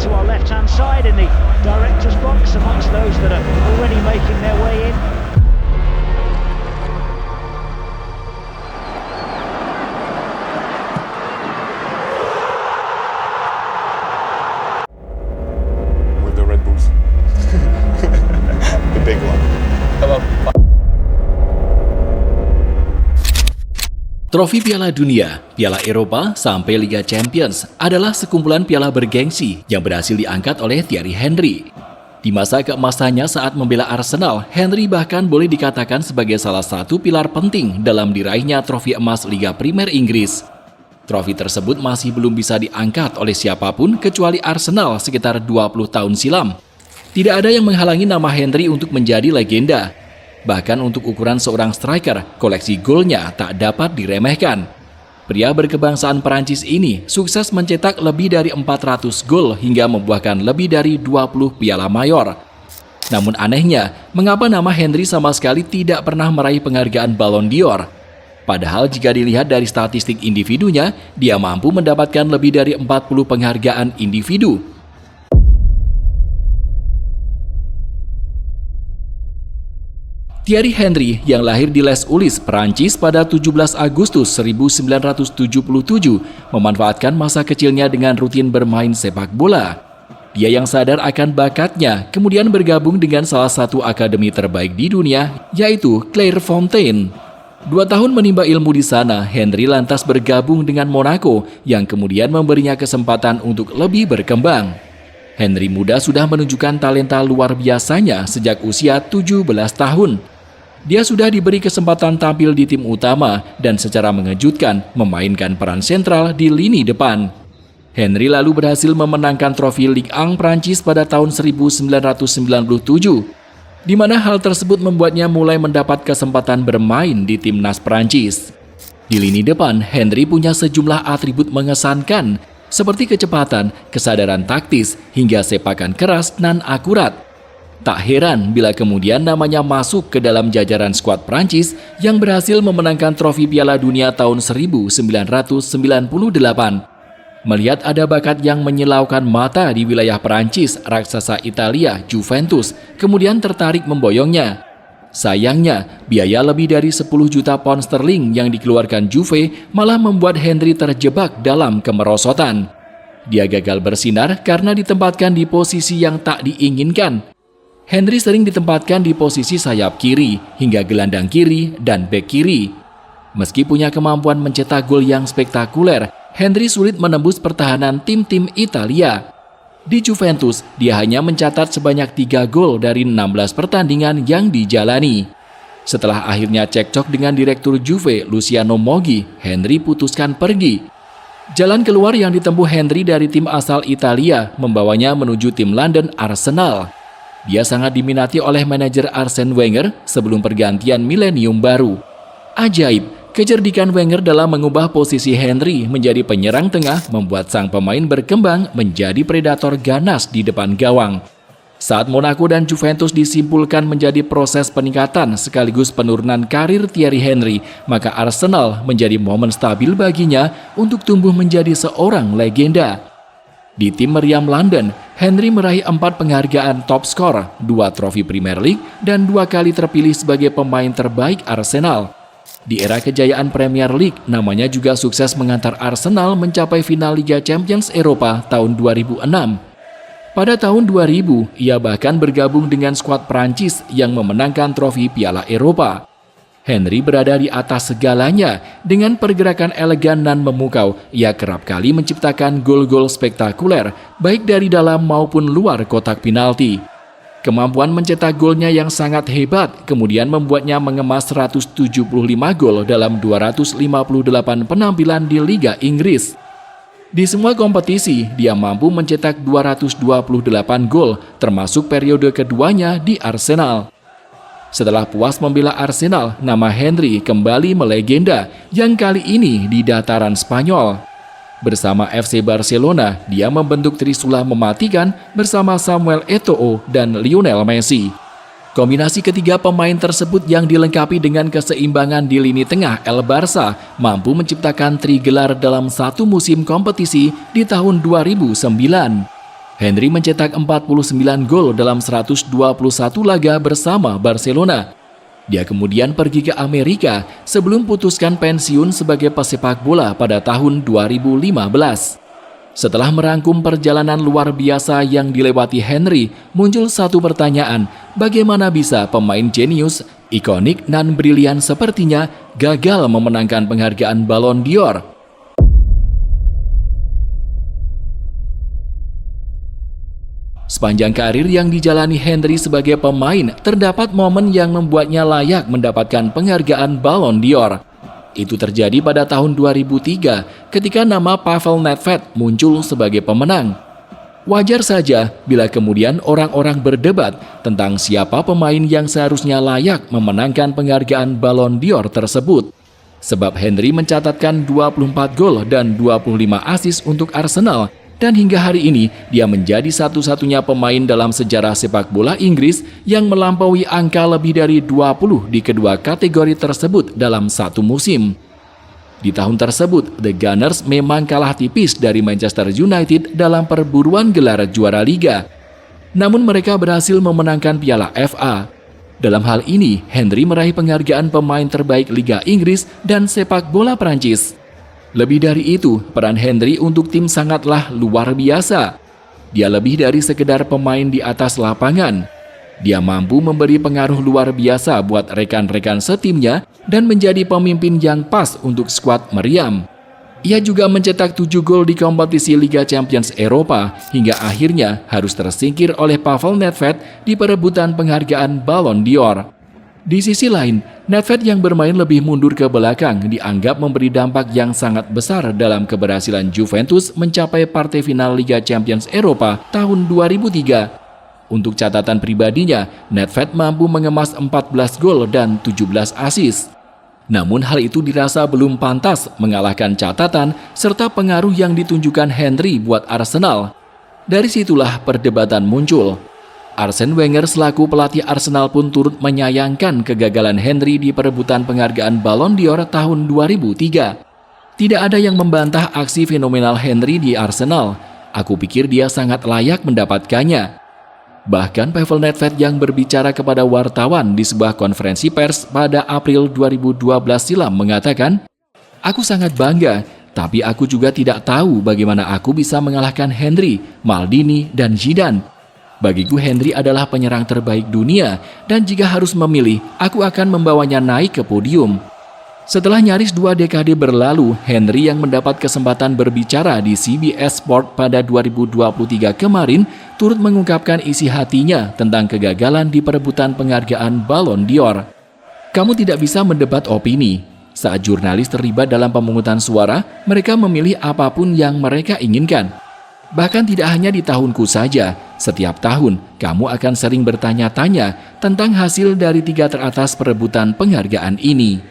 to our left-hand side in the director's box amongst those that are already making their way in. With the Red Bulls. The big one. Trofi Piala Dunia, Piala Eropa, sampai Liga Champions adalah sekumpulan piala bergengsi yang berhasil diangkat oleh Thierry Henry. Di masa keemasannya saat membela Arsenal, Henry bahkan boleh dikatakan sebagai salah satu pilar penting dalam diraihnya trofi emas Liga Primer Inggris. Trofi tersebut masih belum bisa diangkat oleh siapapun kecuali Arsenal sekitar 20 tahun silam. Tidak ada yang menghalangi nama Henry untuk menjadi legenda. Bahkan untuk ukuran seorang striker, koleksi golnya tak dapat diremehkan. Pria berkebangsaan Perancis ini sukses mencetak lebih dari 400 gol hingga membuahkan lebih dari 20 piala mayor. Namun anehnya, mengapa nama Henry sama sekali tidak pernah meraih penghargaan Ballon d'Or? Padahal jika dilihat dari statistik individunya, dia mampu mendapatkan lebih dari 40 penghargaan individu. Thierry Henry yang lahir di Les Ulis, Perancis pada 17 Agustus 1977 memanfaatkan masa kecilnya dengan rutin bermain sepak bola. Dia yang sadar akan bakatnya kemudian bergabung dengan salah satu akademi terbaik di dunia, yaitu Clairefontaine. 2 tahun menimba ilmu di sana, Henry lantas bergabung dengan Monaco yang kemudian memberinya kesempatan untuk lebih berkembang. Henry muda sudah menunjukkan talenta luar biasanya sejak usia 17 tahun. Dia sudah diberi kesempatan tampil di tim utama dan secara mengejutkan memainkan peran sentral di lini depan. Henry lalu berhasil memenangkan trofi Ligue 1 Prancis pada tahun 1997, di mana hal tersebut membuatnya mulai mendapat kesempatan bermain di timnas Prancis. Di lini depan, Henry punya sejumlah atribut mengesankan, seperti kecepatan, kesadaran taktis, hingga sepakan keras dan akurat. Tak heran bila kemudian namanya masuk ke dalam jajaran skuad Prancis yang berhasil memenangkan trofi Piala Dunia tahun 1998. Melihat ada bakat yang menyilaukan mata di wilayah Prancis, raksasa Italia, Juventus, kemudian tertarik memboyongnya. Sayangnya, biaya lebih dari 10 juta pound sterling yang dikeluarkan Juve malah membuat Henry terjebak dalam kemerosotan. Dia gagal bersinar karena ditempatkan di posisi yang tak diinginkan. Henry sering ditempatkan di posisi sayap kiri, hingga gelandang kiri dan bek kiri. Meski punya kemampuan mencetak gol yang spektakuler, Henry sulit menembus pertahanan tim-tim Italia. Di Juventus, dia hanya mencatat sebanyak 3 gol dari 16 pertandingan yang dijalani. Setelah akhirnya cekcok dengan direktur Juve, Luciano Moggi, Henry putuskan pergi. Jalan keluar yang ditempuh Henry dari tim asal Italia membawanya menuju tim London Arsenal. Dia sangat diminati oleh manajer Arsene Wenger sebelum pergantian milenium baru. Ajaib, kecerdikan Wenger dalam mengubah posisi Henry menjadi penyerang tengah membuat sang pemain berkembang menjadi predator ganas di depan gawang. Saat Monaco dan Juventus disimpulkan menjadi proses peningkatan sekaligus penurunan karir Thierry Henry, maka Arsenal menjadi momen stabil baginya untuk tumbuh menjadi seorang legenda. Di tim meriam London, Henry meraih 4 penghargaan top skor, 2 trofi Premier League, dan 2 kali terpilih sebagai pemain terbaik Arsenal. Di era kejayaan Premier League, namanya juga sukses mengantar Arsenal mencapai final Liga Champions Eropa tahun 2006. Pada tahun 2000, ia bahkan bergabung dengan skuad Prancis yang memenangkan trofi Piala Eropa. Henry berada di atas segalanya. Dengan pergerakan elegan dan memukau, ia kerap kali menciptakan gol-gol spektakuler, baik dari dalam maupun luar kotak penalti. Kemampuan mencetak golnya yang sangat hebat kemudian membuatnya mengemas 175 gol dalam 258 penampilan di Liga Inggris. Di semua kompetisi, dia mampu mencetak 228 gol, termasuk periode keduanya di Arsenal. Setelah puas membela Arsenal, nama Henry kembali melegenda, yang kali ini di dataran Spanyol. Bersama FC Barcelona, dia membentuk trisula mematikan bersama Samuel Eto'o dan Lionel Messi. Kombinasi ketiga pemain tersebut yang dilengkapi dengan keseimbangan di lini tengah El Barça mampu menciptakan 3 gelar dalam satu musim kompetisi di tahun 2009. Henry mencetak 49 gol dalam 121 laga bersama Barcelona. Dia kemudian pergi ke Amerika sebelum putuskan pensiun sebagai pesepak bola pada tahun 2015. Setelah merangkum perjalanan luar biasa yang dilewati Henry, muncul satu pertanyaan, bagaimana bisa pemain jenius, ikonik dan brilian sepertinya gagal memenangkan penghargaan Ballon d'Or? Sepanjang karir yang dijalani Henry sebagai pemain, terdapat momen yang membuatnya layak mendapatkan penghargaan Ballon d'Or. Itu terjadi pada tahun 2003 ketika nama Pavel Nedved muncul sebagai pemenang. Wajar saja bila kemudian orang-orang berdebat tentang siapa pemain yang seharusnya layak memenangkan penghargaan Ballon d'Or tersebut. Sebab Henry mencatatkan 24 gol dan 25 assist untuk Arsenal. Dan hingga hari ini, dia menjadi satu-satunya pemain dalam sejarah sepak bola Inggris yang melampaui angka lebih dari 20 di kedua kategori tersebut dalam satu musim. Di tahun tersebut, The Gunners memang kalah tipis dari Manchester United dalam perburuan gelar juara Liga. Namun mereka berhasil memenangkan Piala FA. Dalam hal ini, Henry meraih penghargaan pemain terbaik Liga Inggris dan sepak bola Prancis. Lebih dari itu, peran Henry untuk tim sangatlah luar biasa. Dia lebih dari sekedar pemain di atas lapangan. Dia mampu memberi pengaruh luar biasa buat rekan-rekan setimnya dan menjadi pemimpin yang pas untuk skuad meriam. Ia juga mencetak 7 gol di kompetisi Liga Champions Eropa hingga akhirnya harus tersingkir oleh Pavel Nedved di perebutan penghargaan Ballon d'Or. Di sisi lain, Nedved yang bermain lebih mundur ke belakang dianggap memberi dampak yang sangat besar dalam keberhasilan Juventus mencapai partai final Liga Champions Eropa tahun 2003. Untuk catatan pribadinya, Nedved mampu mengemas 14 gol dan 17 assist. Namun hal itu dirasa belum pantas mengalahkan catatan serta pengaruh yang ditunjukkan Henry buat Arsenal. Dari situlah perdebatan muncul. Arsene Wenger selaku pelatih Arsenal pun turut menyayangkan kegagalan Henry di perebutan penghargaan Ballon d'Or tahun 2003. Tidak ada yang membantah aksi fenomenal Henry di Arsenal. Aku pikir dia sangat layak mendapatkannya. Bahkan Pavel Nedved yang berbicara kepada wartawan di sebuah konferensi pers pada April 2012 silam mengatakan, "Aku sangat bangga, tapi aku juga tidak tahu bagaimana aku bisa mengalahkan Henry, Maldini, dan Zidane. Bagiku Henry adalah penyerang terbaik dunia dan jika harus memilih, aku akan membawanya naik ke podium." Setelah nyaris 2 dekade berlalu, Henry yang mendapat kesempatan berbicara di CBS Sport pada 2023 kemarin turut mengungkapkan isi hatinya tentang kegagalan di perebutan penghargaan Ballon d'Or. Kamu tidak bisa mendebat opini. Saat jurnalis terlibat dalam pemungutan suara, mereka memilih apapun yang mereka inginkan. Bahkan tidak hanya di tahunku saja, setiap tahun kamu akan sering bertanya-tanya tentang hasil dari 3 teratas perebutan penghargaan ini.